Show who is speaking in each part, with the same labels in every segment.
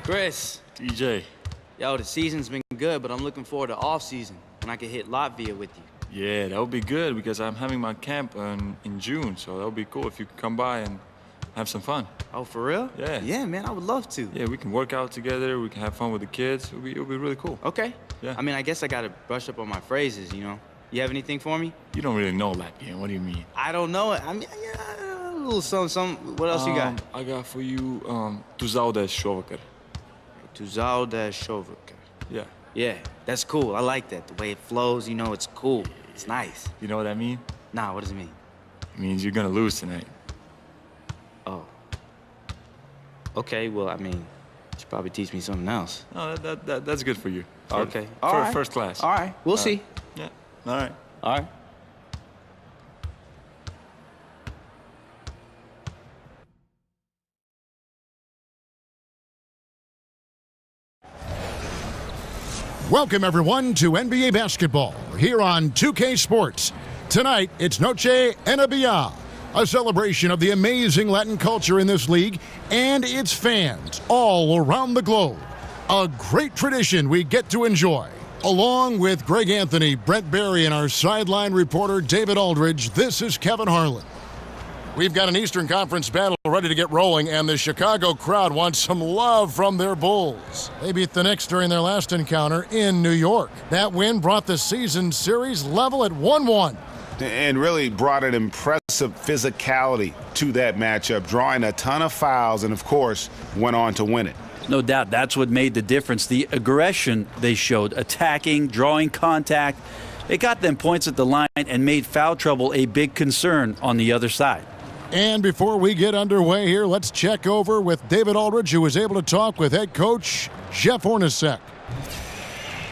Speaker 1: Chris.
Speaker 2: DJ.
Speaker 1: Yo, the season's been good, but I'm looking forward to off-season when I can hit Latvia with you.
Speaker 2: Yeah, that would be good because I'm having my camp in June, so that would be cool if you could come by and have some fun.
Speaker 1: Oh, for real?
Speaker 2: Yeah.
Speaker 1: Yeah, man, I would love to.
Speaker 2: Yeah, we can work out together, we can have fun with the kids. It'll be really cool.
Speaker 1: Okay.
Speaker 2: Yeah.
Speaker 1: I mean, I guess I gotta brush up on my phrases, you know? You have anything for me?
Speaker 2: You don't really know Latvian, what do you mean?
Speaker 1: I don't know it. I mean, yeah, a little something. What else you got?
Speaker 2: I got for you, tu zaudēsi šovakar.
Speaker 1: Tu zaudēsi šovakar.
Speaker 2: Yeah.
Speaker 1: Yeah, that's cool. I like that. The way it flows, you know, it's cool. It's nice.
Speaker 2: You know what I mean?
Speaker 1: Nah, what does it mean?
Speaker 2: It means you're gonna lose tonight.
Speaker 1: Oh. Okay, well, I mean, you should probably teach me something else.
Speaker 2: No, that's good for you.
Speaker 1: Okay. All right.
Speaker 2: First class.
Speaker 1: All right. We'll see.
Speaker 2: Yeah. All right.
Speaker 1: All right.
Speaker 3: Welcome, everyone, to NBA basketball here on 2K Sports. Tonight, it's Noche NBA, a celebration of the amazing Latin culture in this league and its fans all around the globe. A great tradition we get to enjoy. Along with Greg Anthony, Brent Barry, and our sideline reporter David Aldridge, this is Kevin Harlan. We've got an Eastern Conference battle ready to get rolling, and the Chicago crowd wants some love from their Bulls. They beat the Knicks during their last encounter in New York. That win brought the season series level at 1-1.
Speaker 4: And really brought an impressive physicality to that matchup, drawing a ton of fouls and, of course, went on to win it.
Speaker 5: No doubt that's what made the difference. The aggression they showed, attacking, drawing contact. It got them points at the line and made foul trouble a big concern on the other side.
Speaker 3: And before we get underway here, let's check over with David Aldridge, who was able to talk with head coach Jeff Hornacek.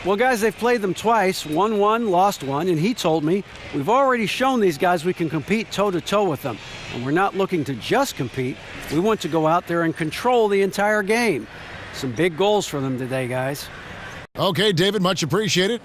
Speaker 6: Well, guys, they've played them twice, won one, lost one, and he told me, we've already shown these guys we can compete toe-to-toe with them, and we're not looking to just compete. We want to go out there and control the entire game. Some big goals for them today, guys.
Speaker 3: Okay, David, much appreciated.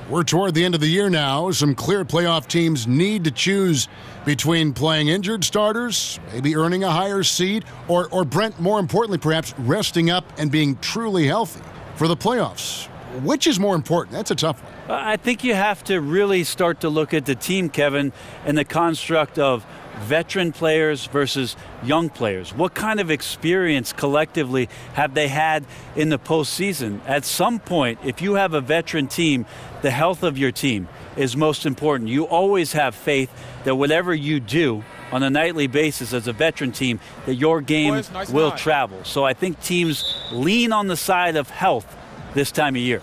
Speaker 3: We're toward the end of the year now. Some clear playoff teams need to choose between playing injured starters, maybe earning a higher seed, or Brent, more importantly perhaps, resting up and being truly healthy for the playoffs. Which is more important? That's a tough one.
Speaker 5: I think you have to really start to look at the team, Kevin, in the construct of veteran players versus young players. What kind of experience collectively have they had in the postseason? At some point, if you have a veteran team, the health of your team is most important. You always have faith that whatever you do on a nightly basis as a veteran team, that your game will travel. So I think teams lean on the side of health this time of year.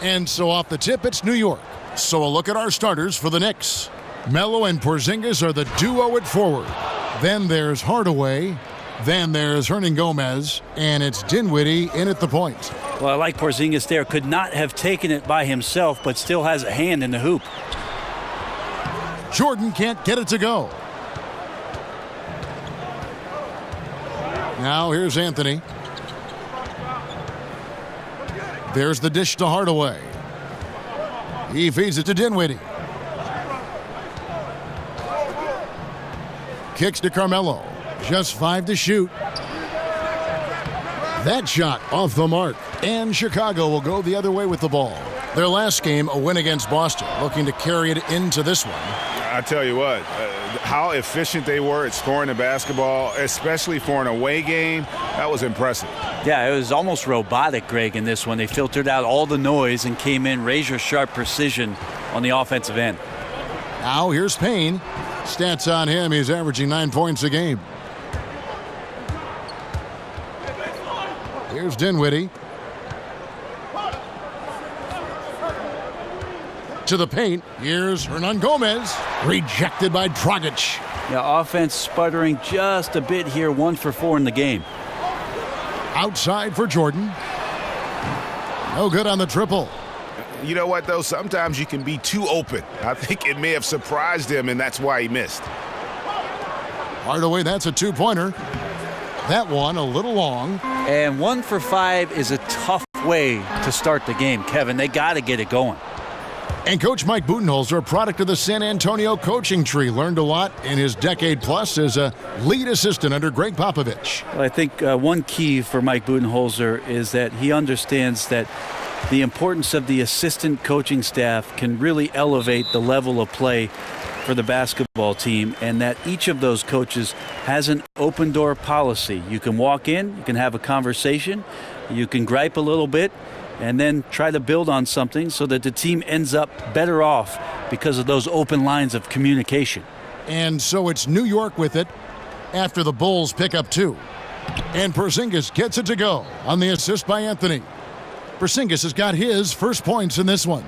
Speaker 3: And so off the tip, it's New York. So a look at our starters for the Knicks. Melo and Porzingis are the duo at forward. Then there's Hardaway. Then there's Hernangomez. And it's Dinwiddie in at the point.
Speaker 5: Well, I like Porzingis there. Could not have taken it by himself, but still has a hand in the hoop.
Speaker 3: Jordan can't get it to go. Now here's Anthony. There's the dish to Hardaway. He feeds it to Dinwiddie. Kicks to Carmelo. Just 5 to shoot. That shot off the mark. And Chicago will go the other way with the ball. Their last game, a win against Boston, looking to carry it into this one.
Speaker 4: I tell you what, how efficient they were at scoring the basketball, especially for an away game, that was impressive.
Speaker 5: Yeah, it was almost robotic, Greg, in this one. They filtered out all the noise and came in razor-sharp precision on the offensive end.
Speaker 3: Now here's Payne. Stats on him, he's averaging 9 points a game. Here's Dinwiddie. To the paint. Here's Hernangomez. Rejected by Dragic.
Speaker 5: Yeah, offense sputtering just a bit here. 1 for 4 in the game.
Speaker 3: Outside for Jordan. No good on the triple.
Speaker 4: You know what, though? Sometimes you can be too open. I think it may have surprised him, and that's why he missed.
Speaker 3: Hardaway, that's a 2-pointer. That one a little long.
Speaker 5: And 1 for 5 is a tough way to start the game, Kevin. They got to get it going.
Speaker 3: And Coach Mike Budenholzer, a product of the San Antonio coaching tree, learned a lot in his decade plus as a lead assistant under Greg Popovich.
Speaker 5: Well, I think one key for Mike Budenholzer is that he understands that the importance of the assistant coaching staff can really elevate the level of play for the basketball team, and that each of those coaches has an open door policy. You can walk in, you can have a conversation, you can gripe a little bit, and then try to build on something so that the team ends up better off because of those open lines of communication.
Speaker 3: And so it's New York with it after the Bulls pick up 2. And Porzingis gets it to go on the assist by Anthony. Porzingis has got his first points in this one.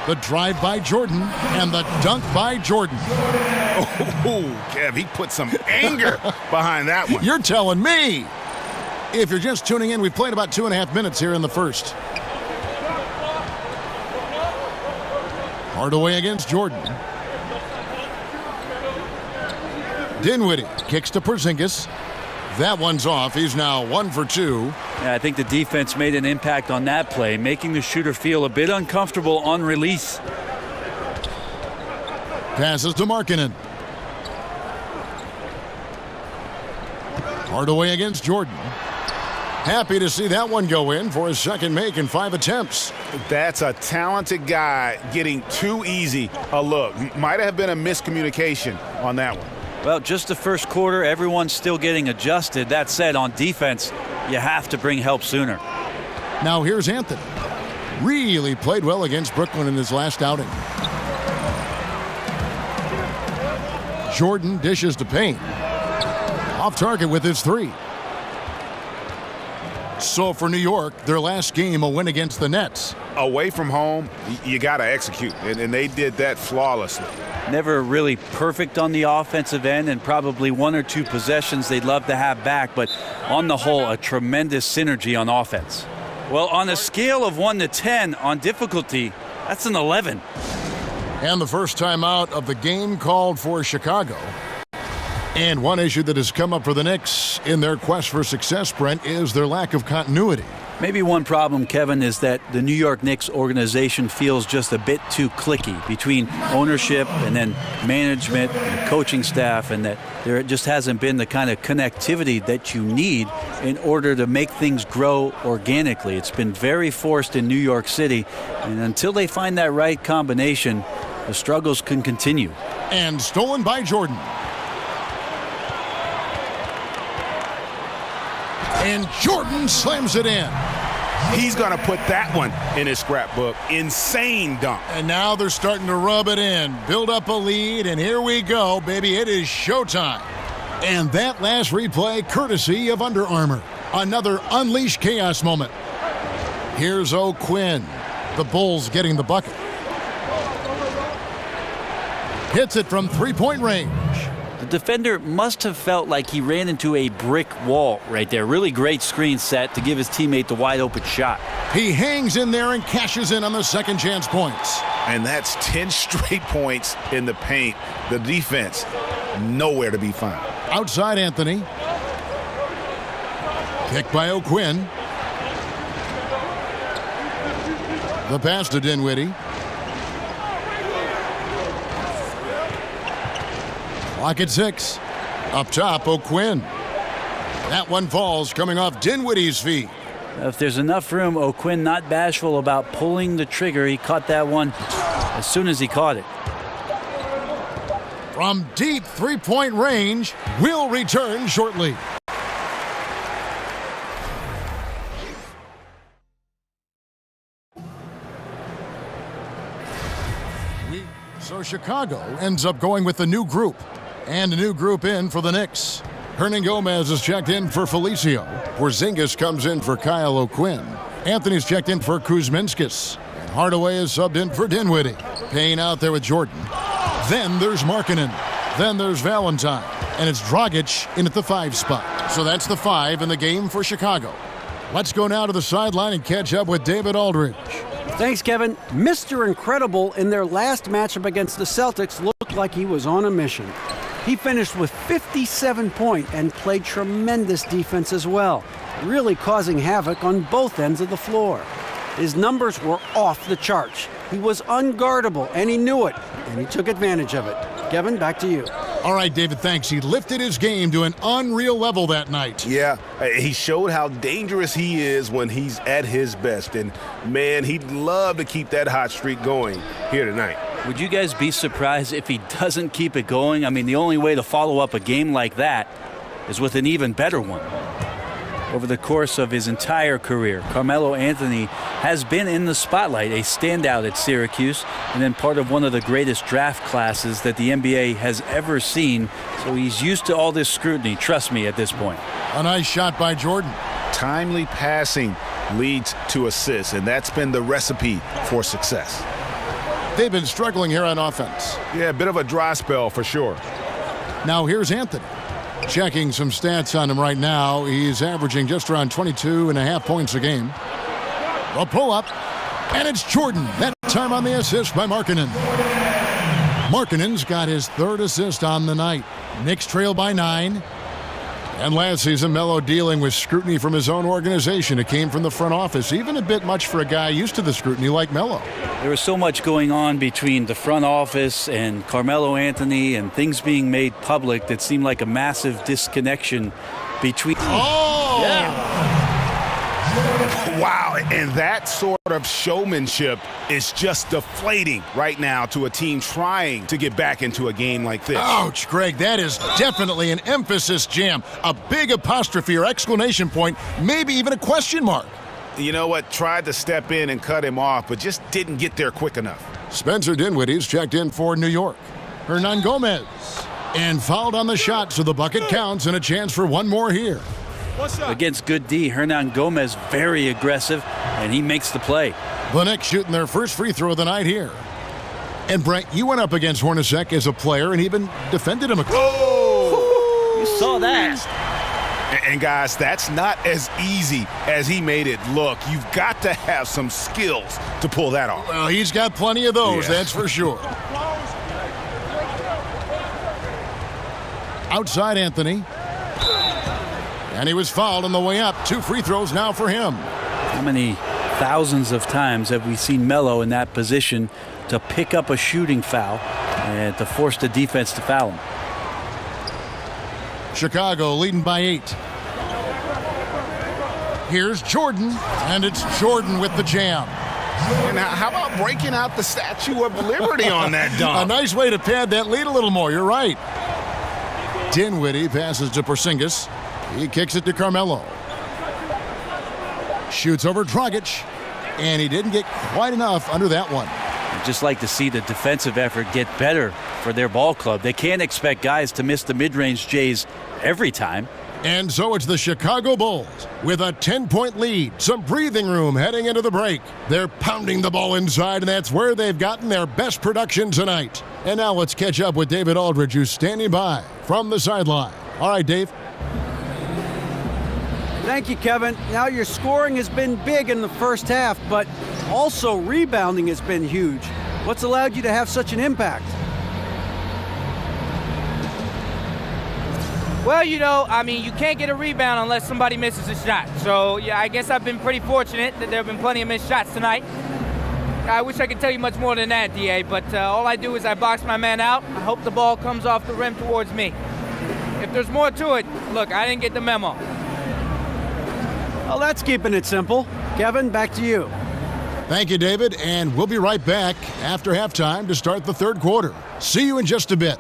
Speaker 3: The drive by Jordan and the dunk by Jordan.
Speaker 4: Oh, Kev, he put some anger behind that one.
Speaker 3: You're telling me. If you're just tuning in, we've played about 2.5 minutes here in the first. Hardaway against Jordan. Dinwiddie kicks to Porzingis. That one's off. He's now 1 for 2.
Speaker 5: Yeah, I think the defense made an impact on that play, making the shooter feel a bit uncomfortable on release.
Speaker 3: Passes to Markkanen. Hardaway against Jordan. Happy to see that one go in for his second make in 5 attempts.
Speaker 4: That's a talented guy getting too easy a look. Might have been a miscommunication on that one.
Speaker 5: Well, just the first quarter, everyone's still getting adjusted. That said, on defense, you have to bring help sooner.
Speaker 3: Now here's Anthony. Really played well against Brooklyn in his last outing. Jordan dishes to Payne. Off target with his 3. So for New York, their last game, a win against the Nets.
Speaker 4: Away from home, you got to execute, and they did that flawlessly.
Speaker 5: Never really perfect on the offensive end, and probably 1 or 2 possessions they'd love to have back, but on the whole, a tremendous synergy on offense. Well, on a scale of 1 to 10 on difficulty, that's an 11.
Speaker 3: And the first time out of the game called for Chicago. And one issue that has come up for the Knicks in their quest for success, Brent, is their lack of continuity.
Speaker 5: Maybe one problem, Kevin, is that the New York Knicks organization feels just a bit too cliquey between ownership and then management and coaching staff, and that there just hasn't been the kind of connectivity that you need in order to make things grow organically. It's been very forced in New York City, and until they find that right combination, the struggles can continue.
Speaker 3: And stolen by Jordan. And Jordan slams it in.
Speaker 4: He's going to put that one in his scrapbook. Insane dunk.
Speaker 3: And now they're starting to rub it in, build up a lead, and here we go, baby. It is showtime. And that last replay, courtesy of Under Armour. Another Unleash Chaos moment. Here's O'Quinn. The Bulls getting the bucket. Hits it from three-point range.
Speaker 5: The defender must have felt like he ran into a brick wall right there. Really great screen set to give his teammate the wide open shot.
Speaker 3: He hangs in there and cashes in on the second chance points.
Speaker 4: And that's 10 straight points in the paint. The defense, nowhere to be found.
Speaker 3: Outside Anthony. Kick by O'Quinn. The pass to Dinwiddie. Clock at 6. Up top, O'Quinn. That one falls coming off Dinwiddie's feet.
Speaker 5: If there's enough room, O'Quinn not bashful about pulling the trigger. He caught that one as soon as he caught it.
Speaker 3: From deep three-point range, we'll return shortly. So Chicago ends up going with a new group. And a new group in for the Knicks. Hernan Gomez is checked in for Felicio. Porzingis comes in for Kyle O'Quinn. Anthony's checked in for Kuzminskis. And Hardaway is subbed in for Dinwiddie. Payne out there with Jordan. Then there's Markkanen. Then there's Valentine. And it's Dragic in at the 5 spot. So that's the 5 in the game for Chicago. Let's go now to the sideline and catch up with David Aldridge.
Speaker 6: Thanks, Kevin. Mr. Incredible in their last matchup against the Celtics looked like he was on a mission. He finished with 57 points and played tremendous defense as well, really causing havoc on both ends of the floor. His numbers were off the charts, He was unguardable, and he knew it, and he took advantage of it. Kevin, back to you.
Speaker 3: All right, David, thanks. He lifted his game to an unreal level that night.
Speaker 4: Yeah, he showed how dangerous he is when he's at his best. And, man, he'd love to keep that hot streak going here tonight.
Speaker 5: Would you guys be surprised if he doesn't keep it going? I mean, the only way to follow up a game like that is with an even better one. Over the course of his entire career, Carmelo Anthony has been in the spotlight, a standout at Syracuse, and then part of one of the greatest draft classes that the NBA has ever seen. So he's used to all this scrutiny, trust me, at this point.
Speaker 3: A nice shot by Jordan.
Speaker 4: Timely passing leads to assists, and that's been the recipe for success.
Speaker 3: They've been struggling here on offense.
Speaker 4: Yeah, a bit of a dry spell for sure.
Speaker 3: Now here's Anthony. Checking some stats on him right now. He's averaging just around 22.5 points a game. A pull-up, and it's Jordan. That time on the assist by Markkanen. Markkanen's got his third assist on the night. Knicks trail by 9. And last season, Melo dealing with scrutiny from his own organization. It came from the front office, even a bit much for a guy used to the scrutiny like Melo.
Speaker 5: There was so much going on between the front office and Carmelo Anthony and things being made public that seemed like a massive disconnection between...
Speaker 3: Oh!
Speaker 5: Yeah.
Speaker 4: Wow, and that sort of showmanship is just deflating right now to a team trying to get back into a game like this.
Speaker 3: Ouch, Greg, that is definitely an emphasis jam. A big apostrophe or exclamation point, maybe even a question mark.
Speaker 4: You know what? Tried to step in and cut him off, but just didn't get there quick enough.
Speaker 3: Spencer Dinwiddie's checked in for New York. Hernan Gomez. And fouled on the shot, so the bucket counts and a chance for one more here.
Speaker 5: Against good D, Hernan Gomez very aggressive, and he makes the play.
Speaker 3: The Knicks shooting their first free throw of the night here. And Brent, you went up against Hornacek as a player and even defended him.
Speaker 5: You saw that.
Speaker 4: And guys, that's not as easy as he made it look. You've got to have some skills to pull that off.
Speaker 3: Well, he's got plenty of those, that's for sure. Outside Anthony. And he was fouled on the way up. 2 free throws now for him.
Speaker 5: How many thousands of times have we seen Melo in that position to pick up a shooting foul and to force the defense to foul him?
Speaker 3: Chicago leading by 8. Here's Jordan, and it's Jordan with the jam.
Speaker 4: And how about breaking out the Statue of Liberty on that dunk?
Speaker 3: A nice way to pad that lead a little more, you're right. Dinwiddie passes to Porzingis. He kicks it to Carmelo. Shoots over Dragic, and he didn't get quite enough under that one.
Speaker 5: I'd just like to see the defensive effort get better for their ball club. They can't expect guys to miss the mid-range Jays every time.
Speaker 3: And so it's the Chicago Bulls with a 10-point lead. Some breathing room heading into the break. They're pounding the ball inside, and that's where they've gotten their best production tonight. And now let's catch up with David Aldridge, who's standing by from the sideline. All right, Dave.
Speaker 6: Thank you, Kevin. Now your scoring has been big in the first half, but also rebounding has been huge. What's allowed you to have such an impact?
Speaker 7: Well, you know, I mean, you can't get a rebound unless somebody misses a shot. So, yeah, I guess I've been pretty fortunate that there have been plenty of missed shots tonight. I wish I could tell you much more than that, DA, but all I do is I box my man out. I hope the ball comes off the rim towards me. If there's more to it, look, I didn't get the memo.
Speaker 6: Well, that's keeping it simple. Kevin, back to you.
Speaker 3: Thank you, David, and we'll be right back after halftime to start the third quarter. See you in just a bit.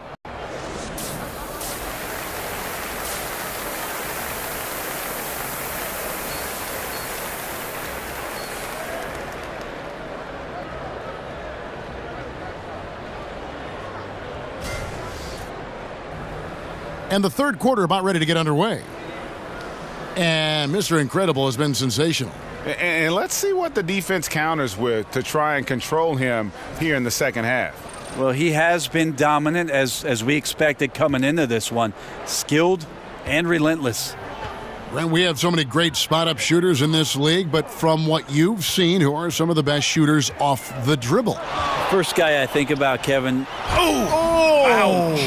Speaker 3: And the third quarter about ready to get underway. And Mr. Incredible has been sensational.
Speaker 4: And let's see what the defense counters with to try and control him here in the second half.
Speaker 5: Well, he has been dominant as we expected coming into this one. Skilled and relentless.
Speaker 3: And we have so many great spot-up shooters in this league, but from what you've seen, who are some of the best shooters off the dribble?
Speaker 5: First guy I think about, Kevin.
Speaker 4: Ouch.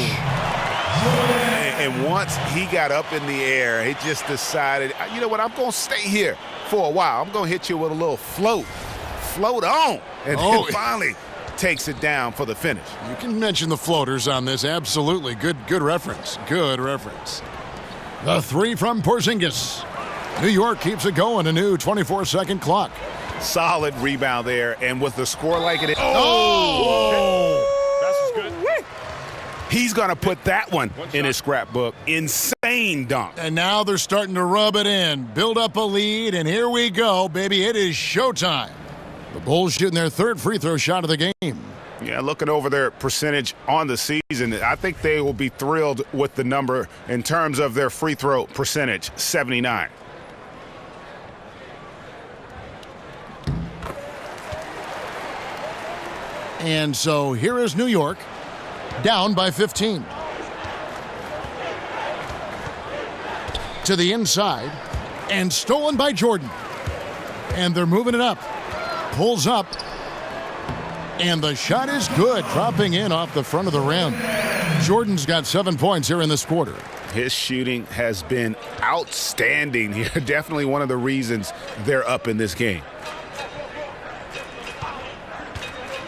Speaker 4: And once he got up in the air, he just decided, you know what, I'm going to stay here for a while. I'm going to hit you with a little float. float on, and then finally takes it down for the finish.
Speaker 3: You can mention the floaters on this. Absolutely. Good reference. Good reference. The three from Porzingis. New York keeps it going, a new 24-second clock.
Speaker 4: Solid rebound there, and with the score like it is.
Speaker 8: That's as good.
Speaker 4: He's going to put that one in his scrapbook. Insane dunk.
Speaker 3: And now they're starting to rub it in, build up a lead, and here we go, baby. It is showtime. The Bulls shooting their third free throw shot of the game.
Speaker 4: Yeah, looking over their percentage on the season, I think they will be thrilled with the number in terms of their free throw percentage, 79.
Speaker 3: And so here is New York, down by 15. To the inside, and stolen by Jordan. And they're moving it up. Pulls up. And the shot is good, dropping in off the front of the rim. Jordan's got 7 points here in this quarter.
Speaker 4: His shooting has been outstanding here. Definitely one of the reasons they're up in this game.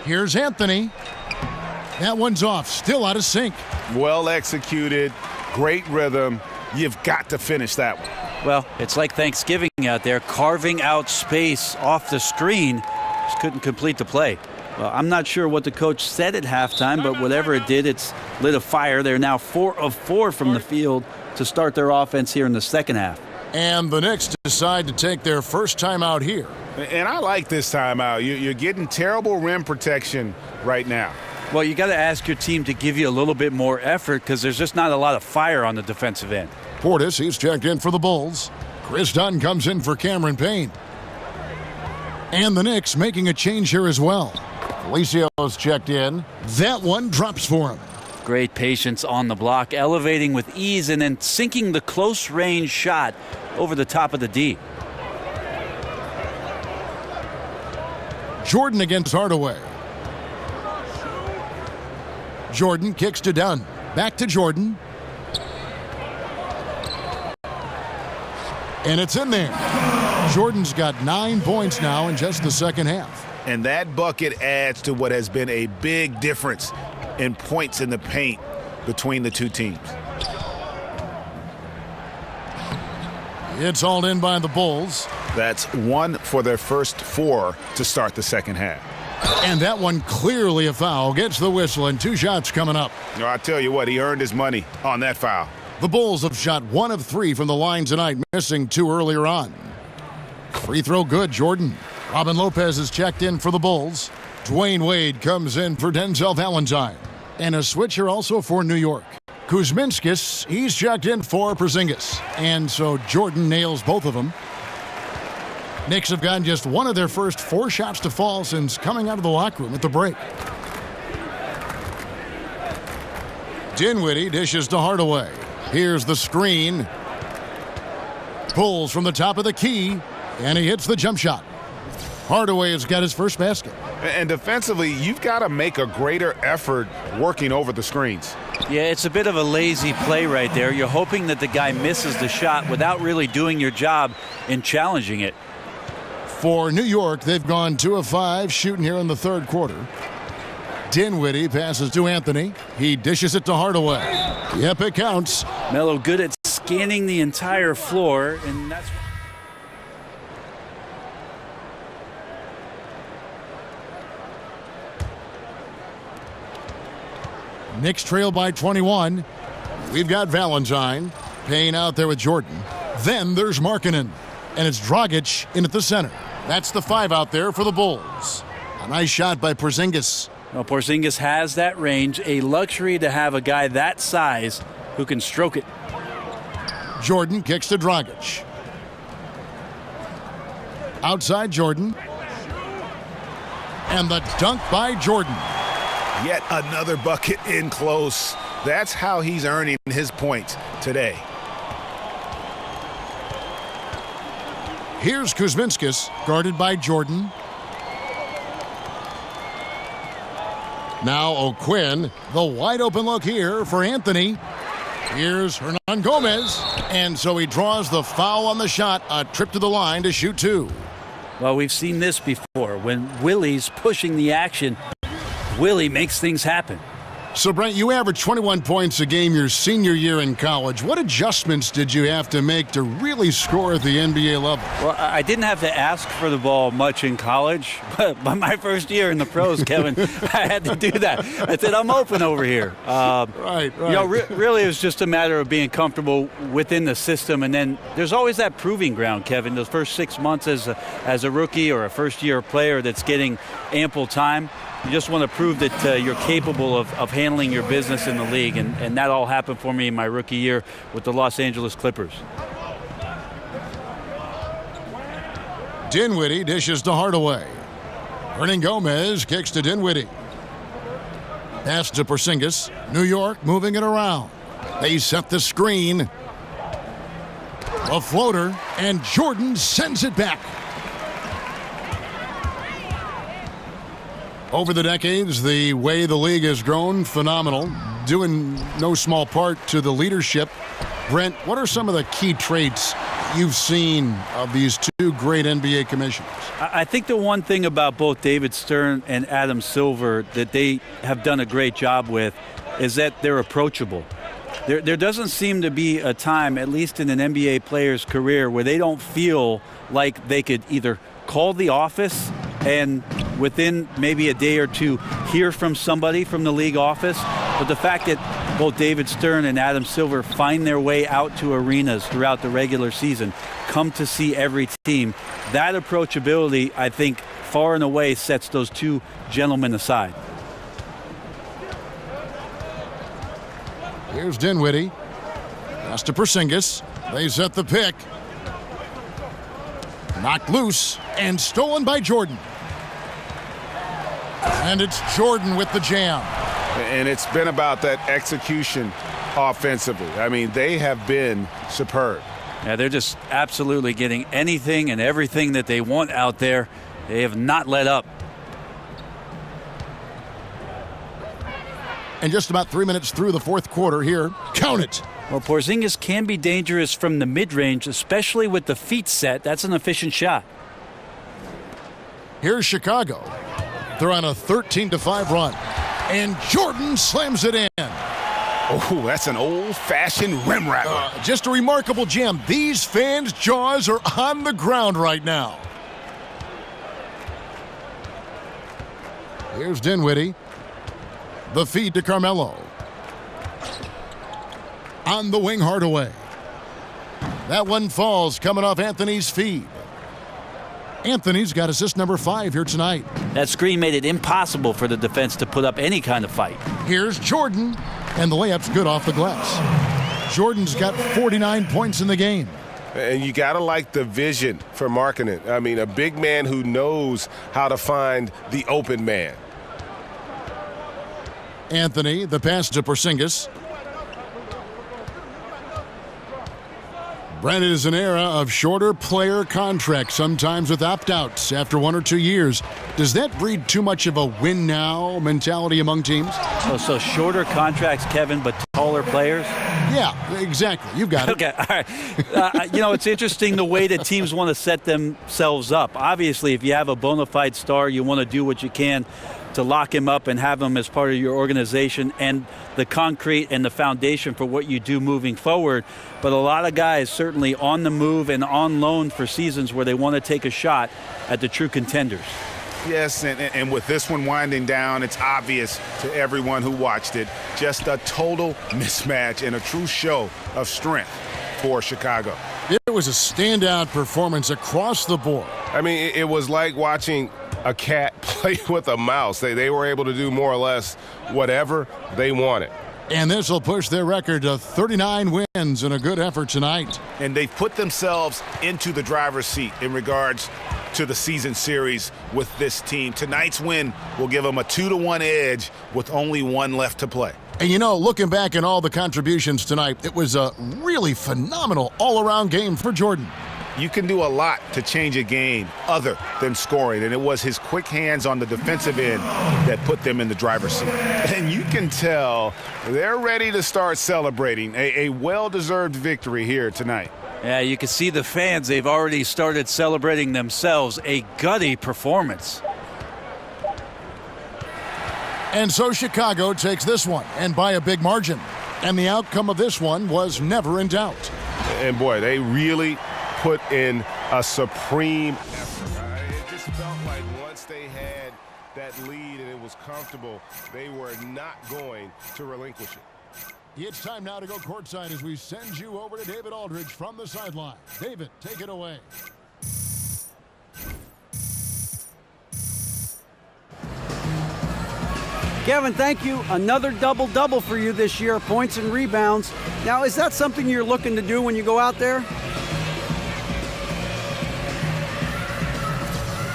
Speaker 3: Here's Anthony. That one's off, still out of sync.
Speaker 4: Well executed, great rhythm. You've got to finish that one.
Speaker 5: Well, it's like Thanksgiving out there, carving out space off the screen. Just couldn't complete the play. Well, I'm not sure what the coach said at halftime, but whatever it did, it's lit a fire. They're now 4 of 4 from the field to start their offense here in the second half.
Speaker 3: And the Knicks decide to take their first time out here.
Speaker 4: And I like this timeout. You're getting terrible rim protection right now.
Speaker 5: Well, you got to ask your team to give you a little bit more effort because there's just not a lot of fire on the defensive end.
Speaker 3: Portis, he's checked in for the Bulls. Chris Dunn comes in for Cameron Payne. And the Knicks making a change here as well. Felicio's checked in. That one drops for him.
Speaker 5: Great patience on the block, elevating with ease and then sinking the close-range shot over the top of the D.
Speaker 3: Jordan against Hardaway. Jordan kicks to Dunn. Back to Jordan. And it's in there. Jordan's got 9 points now in just the second half.
Speaker 4: And that bucket adds to what has been a big difference in points in the paint between the two teams.
Speaker 3: It's hauled in by the Bulls.
Speaker 4: That's 1 for their first 4 to start the second half.
Speaker 3: And that one clearly a foul. Gets the whistle and 2 shots coming up.
Speaker 4: No, I tell you what, he earned his money on that foul.
Speaker 3: The Bulls have shot 1 of 3 from the line tonight, missing 2 earlier on. Free throw good, Jordan. Robin Lopez is checked in for the Bulls. Dwayne Wade comes in for Denzel Valentine. And a switcher also for New York. Kuzminskis, he's checked in for Porzingis. And so Jordan nails both of them. Knicks have gotten just 1 of their first 4 shots to fall since coming out of the locker room at the break. Dinwiddie dishes to Hardaway. Here's the screen. Pulls from the top of the key, and he hits the jump shot. Hardaway has got his first basket.
Speaker 4: And defensively, you've got to make a greater effort working over the screens.
Speaker 5: Yeah, it's a bit of a lazy play right there. You're hoping that the guy misses the shot without really doing your job in challenging it.
Speaker 3: For New York, they've gone 2 of 5 shooting here in the third quarter. Dinwiddie passes to Anthony. He dishes it to Hardaway. Yep, it counts.
Speaker 5: Melo good at scanning the entire floor, and that's...
Speaker 3: Knicks trail by 21. We've got Valentine. Payne out there with Jordan. Then there's Markkanen. And it's Dragic in at the center. That's the 5 out there for the Bulls. A nice shot by Porzingis.
Speaker 5: Well, Porzingis has that range, a luxury to have a guy that size who can stroke it.
Speaker 3: Jordan kicks to Dragic. Outside Jordan. And the dunk by Jordan.
Speaker 4: Yet another bucket in close. That's how he's earning his points today.
Speaker 3: Here's Kuzminskis, guarded by Jordan. Now O'Quinn, the wide open look here for Anthony. Here's Hernan Gomez. And so he draws the foul on the shot, a trip to the line to shoot 2.
Speaker 5: Well, we've seen this before. When Willie's pushing the action, Willie makes things happen.
Speaker 3: So, Brent, you averaged 21 points a game your senior year in college. What adjustments did you have to make to really score at the NBA level?
Speaker 5: Well, I didn't have to ask for the ball much in college, but my first year in the pros, Kevin, I had to do that. I said, I'm open over here.
Speaker 3: Right.
Speaker 5: You know, really it was just a matter of being comfortable within the system, and then there's always that proving ground, Kevin. Those first 6 months as a rookie or a first-year player that's getting ample time, you just want to prove that you're capable of handling your business in the league, and that all happened for me in my rookie year with the Los Angeles Clippers.
Speaker 3: Dinwiddie dishes to Hardaway. Hernan Gomez kicks to Dinwiddie. Pass to Porzingis. New York moving it around. They set the screen. A floater, and Jordan sends it back. Over the decades, the way the league has grown, phenomenal, due in no small part to the leadership. Brent, what are some of the key traits you've seen of these two great NBA commissioners?
Speaker 5: I think the one thing about both David Stern and Adam Silver that they have done a great job with is that they're approachable. There doesn't seem to be a time, at least in an NBA player's career, where they don't feel like they could either call the office and within maybe a day or two hear from somebody from the league office. But the fact that both David Stern and Adam Silver find their way out to arenas throughout the regular season, come to see every team, that approachability, I think, far and away sets those two gentlemen aside.
Speaker 3: Here's Dinwiddie. Pass to Porzingis. They set the pick. Knocked loose and stolen by Jordan. And it's Jordan with the jam.
Speaker 4: And it's been about that execution offensively. I mean, they have been superb.
Speaker 5: Yeah, they're just absolutely getting anything and everything that they want out there. They have not let up.
Speaker 3: And just about 3 minutes through the fourth quarter here. Count it.
Speaker 5: Well, Porzingis can be dangerous from the mid-range, especially with the feet set. That's an efficient shot.
Speaker 3: Here's Chicago. They're on a 13-5 run. And Jordan slams it in.
Speaker 4: Oh, that's an old-fashioned rim wrapper.
Speaker 3: Just a remarkable jam. These fans' jaws are on the ground right now. Here's Dinwiddie. The feed to Carmelo. On the wing, Hardaway. That one falls coming off Anthony's feed. Anthony's got assist number 5 here tonight.
Speaker 5: That screen made it impossible for the defense to put up any kind of fight.
Speaker 3: Here's Jordan, and the layup's good off the glass. Jordan's got 49 points in the game.
Speaker 8: And you got to like the vision for marking it. I mean, a big man who knows how to find the open man.
Speaker 3: Anthony, the pass to Porzingis. Brent, it is an era of shorter player contracts, sometimes with opt-outs after 1 or 2 years. Does that breed too much of a win-now mentality among teams?
Speaker 5: So shorter contracts, Kevin, but taller players?
Speaker 3: Yeah, exactly. You've got it.
Speaker 5: Okay, all right. You know, it's interesting the way that teams want to set themselves up. Obviously, if you have a bona fide star, you want to do what you can to lock him up and have him as part of your organization and the concrete and the foundation for what you do moving forward. But a lot of guys certainly on the move and on loan for seasons where they want to take a shot at the true contenders.
Speaker 4: Yes, and with this one winding down, it's obvious to everyone who watched it, just a total mismatch and a true show of strength for Chicago.
Speaker 3: It was a standout performance across the board.
Speaker 8: I mean, it was like watching a cat play with a mouse. They were able to do more or less whatever they wanted.
Speaker 3: And this will push their record to 39 wins in a good effort tonight.
Speaker 4: And they've put themselves into the driver's seat in regards to the season series with this team. Tonight's win will give them a 2-1 edge with only 1 left to play.
Speaker 3: And you know, looking back at all the contributions tonight, it was a really phenomenal all-around game for Jordan.
Speaker 4: You can do a lot to change a game other than scoring, and it was his quick hands on the defensive end that put them in the driver's seat. And you can tell they're ready to start celebrating a well-deserved victory here tonight.
Speaker 5: Yeah, you can see the fans, they've already started celebrating themselves. A gutty performance.
Speaker 3: And so Chicago takes this one, and by a big margin. And the outcome of this one was never in doubt.
Speaker 8: And boy, they really put in a supreme effort. It just felt like once they had that lead and it was comfortable, they were not going to relinquish it.
Speaker 3: It's time now to go courtside as we send you over to David Aldridge from the sideline. David, take it away.
Speaker 6: Kevin, thank you. Another double-double for you this year, points and rebounds. Now, is that something you're looking to do when you go out there?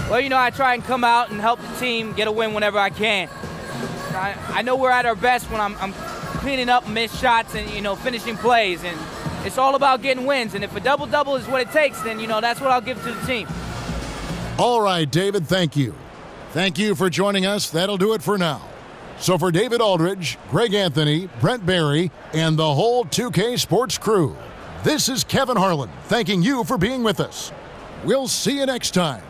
Speaker 7: Well, you know, I try and come out and help the team get a win whenever I can. I know we're at our best when I'm cleaning up missed shots and, you know, finishing plays. And it's all about getting wins. And if a double-double is what it takes, then, you know, that's what I'll give to the team.
Speaker 3: All right, David, thank you. Thank you for joining us. That'll do it for now. So for David Aldridge, Greg Anthony, Brent Barry, and the whole 2K Sports crew, this is Kevin Harlan thanking you for being with us. We'll see you next time